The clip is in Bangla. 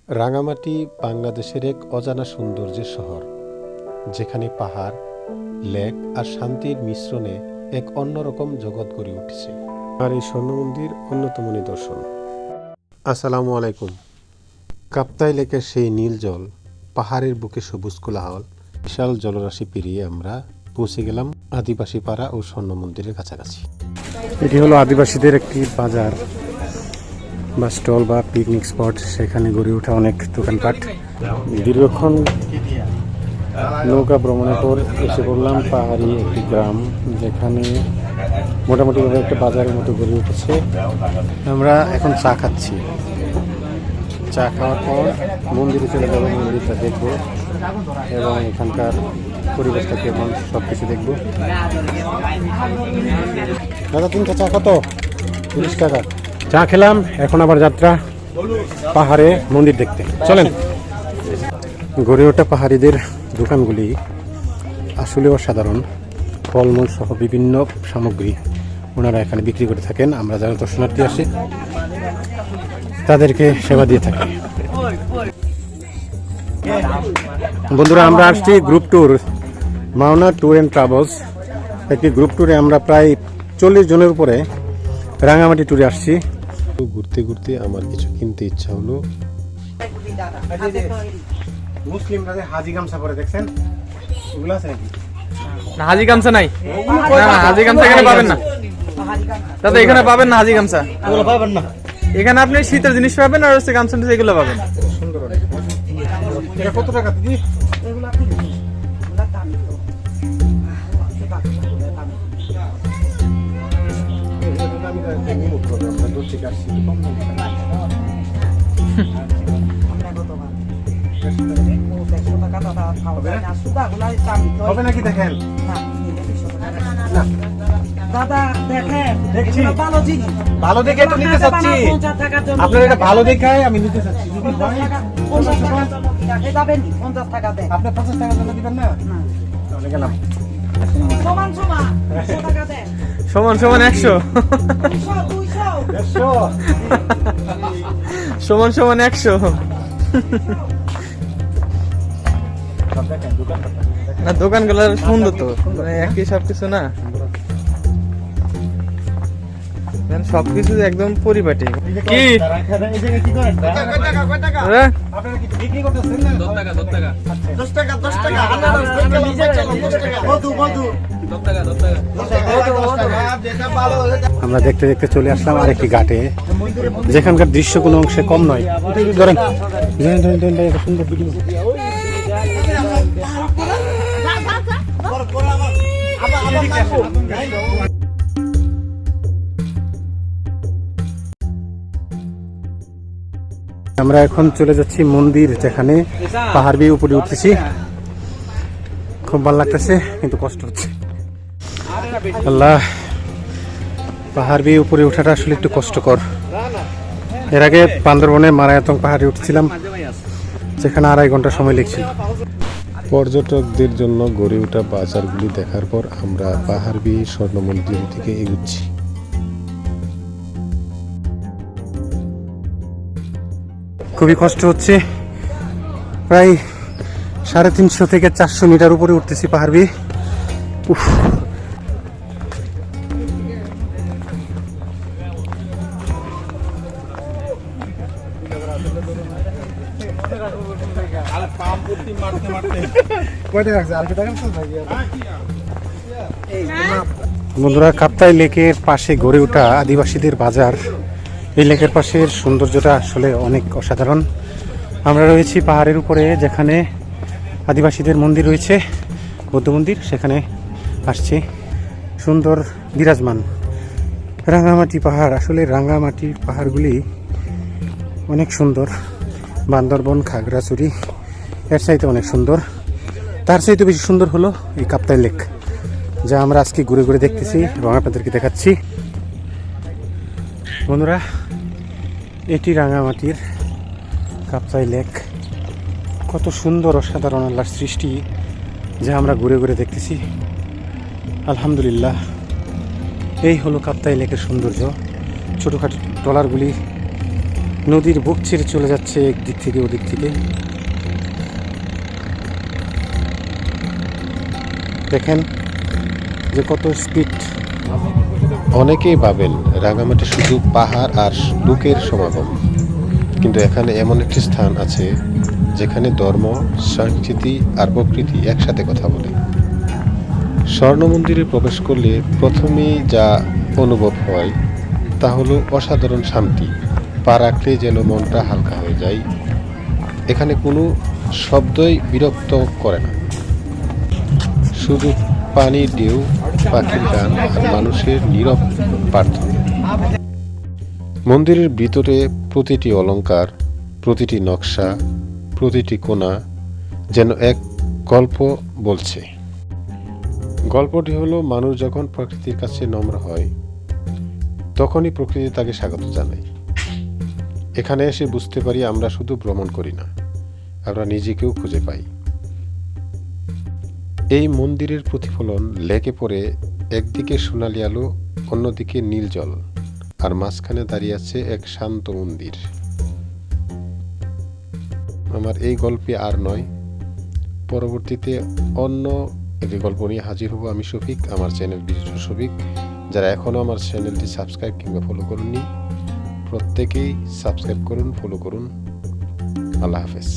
রাঙামাটি বাংলাদেশের এক অজানা সৌন্দর্যের শহর, যেখানে পাহাড়, লেক আর শান্তির মিশ্রণে এক অন্যরকম জগৎ গড়ে উঠেছে। আর এই স্বর্ণ মন্দির অন্যতম নিদর্শন। আসসালামু আলাইকুম। কাপ্তাই লেকের সেই নীল জল, পাহাড়ের বুকে সবুজ কোলাহল, বিশাল জলরাশি পেরিয়ে আমরা পৌঁছে গেলাম আদিবাসী পাড়া ও স্বর্ণ মন্দিরের কাছাকাছি। এটি হলো আদিবাসীদের একটি বাজার বা স্টল বা পিকনিক স্পট। সেখানে গড়ে ওঠা অনেক দোকানপাট। দীর্ঘক্ষণ নৌকা ভ্রমণের পর এসে পড়লাম পাহাড়ি একটি গ্রাম, যেখানে মোটামুটিভাবে একটা বাজারের মতো গড়ে উঠেছে। আমরা এখন চা খাচ্ছি। চা খাওয়ার পর মন্দিরে চলে যাবো, মন্দিরটা দেখবো এবং এখানকার পরিবেশটা কেমন সব কিছু দেখবো। দাদা, 3টা চা কত? 30 টাকা। চা খেলাম, এখন আবার যাত্রা পাহাড়ে মন্দির দেখতে। চলেন। গড়ে ওঠা পাহাড়িদের দোকানগুলি আসলে অসাধারণ। ফলমূল সহ বিভিন্ন সামগ্রী ওনারা এখানে বিক্রি করে থাকেন। আমরা যারা দর্শনার্থী আসি তাদেরকে সেবা দিয়ে থাকি। বন্ধুরা, আমরা আসছি group tour, Mawna tour and travels. একটি গ্রুপ ট্যুরে আমরা প্রায় 40 জনের উপরে রাঙামাটি ট্যুরে আসছি। ঘুরতে ঘুরতে আমার কিছু কিনতে ইচ্ছা হলো। মুসলিমরা যে হাজি গামছা পরে, দেখছেন ওগুলো আছে নাকি? না, হাজি গামছা নাই। না, হাজি গামছা এখানে পাবেন না দাদা, এখানে পাবেন না হাজি গামছা, এগুলো পাবেন না। এখানে আপনি শীতের জিনিস পাবেন আর হচ্ছে গামছা এগুলো পাবেন। সুন্দর। এটা কত টাকা দিদি? হবে নাকি? দেখেন দাদা, দেখেন দেখছি ভালো জিনিস, ভালো দেখে তো নিতে চাচ্ছি। আপনার এটা ভালো দেখায় আমি নিতে চাচ্ছি। যদি হয় 50 টাকা দেন। আপনি 50 টাকা জন্য দিবেন না? তাহলে গেলাম। সমান সমান 100 টাকা দেন। সমান সমান 100, 200 সমান সমান 100। না, দোকানগুলো সুন্দর তো, মানে একই সবকিছু না, সবকিছু একদম পরিপাটি। কি আমরা দেখতে দেখতে চলে আসলাম আরেকটি ঘাটে, যেখানকার দৃশ্য কোনো অংশে কম নয়। ধরেন সুন্দর ভিডিও। আমরা এখন চলে যাচ্ছি মন্দির, যেখানে পাহাড় বেয়ে উপরে উঠতেছি। খুব ভালো লাগতেছে, কিন্তু কষ্ট হচ্ছে। আল্লাহ, পাহাড় বেয়ে উপরে ওঠাটা আসলে একটু কষ্টকর। এর আগে বান্দরবনে মারায়াতং পাহাড়ে উঠছিলাম, যেখানে 2.5 ঘন্টা সময় লেগেছিল। পর্যটকদের জন্য গড়ে ওঠা বাজারগুলি দেখার পর আমরা পাহাড় বেয়ে স্বর্ণ মন্দিরের দিকে এগুচ্ছি। খুবই কষ্ট হচ্ছে। প্রায় 350 থেকে 400 মিটার উপরে উঠতেছি পাহাড় বেয়ে। উফ, বন্ধুরা, কাপ্তাই লেকের পাশে গড়ে ওঠা আদিবাসীদের বাজার। এই লেকের পাশের সৌন্দর্যটা আসলে অনেক অসাধারণ। আমরা রয়েছি পাহাড়ের উপরে, যেখানে আদিবাসীদের মন্দির রয়েছে, বৌদ্ধ মন্দির। সেখানে আসছি। সুন্দর বিরাজমান রাঙামাটি পাহাড়। আসলে রাঙামাটির পাহাড়গুলি অনেক সুন্দর। বান্দরবন, খাগড়াছড়ি এর চাইতে অনেক সুন্দর। তার চাইতে বেশি সুন্দর হলো এই কাপ্তাই লেক, যা আমরা আজকে ঘুরে ঘুরে দেখতেছি এবং আপনাদেরকে দেখাচ্ছি। বন্ধুরা, এটি রাঙামাটির কাপ্তাই লেক। কত সুন্দর, অসাধারণ আল্লাহর সৃষ্টি, যা আমরা ঘুরে ঘুরে দেখতেছি। আলহামদুলিল্লাহ, এই হলো কাপ্তাই লেকের সৌন্দর্য। ছোটোখাটো ট্রলারগুলি নদীর বুক ছেড়ে চলে যাচ্ছে একদিক থেকে ওদিক থেকে। দেখেন যে কত স্পিড। অনেকেই ভাবেন রাঙামাটি শুধু পাহাড় আর লোকের সমাগম, কিন্তু এখানে এমন একটি স্থান আছে যেখানে ধর্ম, সংস্কৃতি আর প্রকৃতি একসাথে কথা বলে। স্বর্ণ মন্দিরে প্রবেশ করলে প্রথমেই যা অনুভব হয় তা হলো অসাধারণ শান্তি। পা রাখলে যেন মনটা হালকা হয়ে যায়। এখানে কোনো শব্দই বিরক্ত করে না, শুধু পানির ঢেউ, পাখির গান আর মানুষের নীরব প্রার্থনা। মন্দিরের ভিতরে প্রতিটি অলংকার, প্রতিটি নকশা, প্রতিটি কোণা যেন এক গল্প বলছে। গল্পটি হলো মানুষ যখন প্রকৃতির কাছে নম্র হয় তখনই প্রকৃতি তাকে স্বাগত জানায়। এখানে এসে বুঝতে পারি আমরা শুধু ভ্রমণ করি না, আমরা নিজেকেও খুঁজে পাই। এই মন্দিরের প্রতিফলন লেকে পড়ে, একদিকে সোনালি আলো, অন্যদিকে নীল জল, আর মাঝখানে দাঁড়িয়ে আছে এক শান্ত মন্দির। আমার এই গল্পে আর নয়, পরবর্তীতে অন্য একটি গল্প নিয়ে হাজির হব। আমি শফিক, আমার চ্যানেল ভিজিটর শফিক। যারা এখনও আমার চ্যানেলটি সাবস্ক্রাইব কিংবা ফলো করেননি, প্রত্যেকেই সাবস্ক্রাইব করুন, ফলো করুন। আল্লাহ হাফেজ।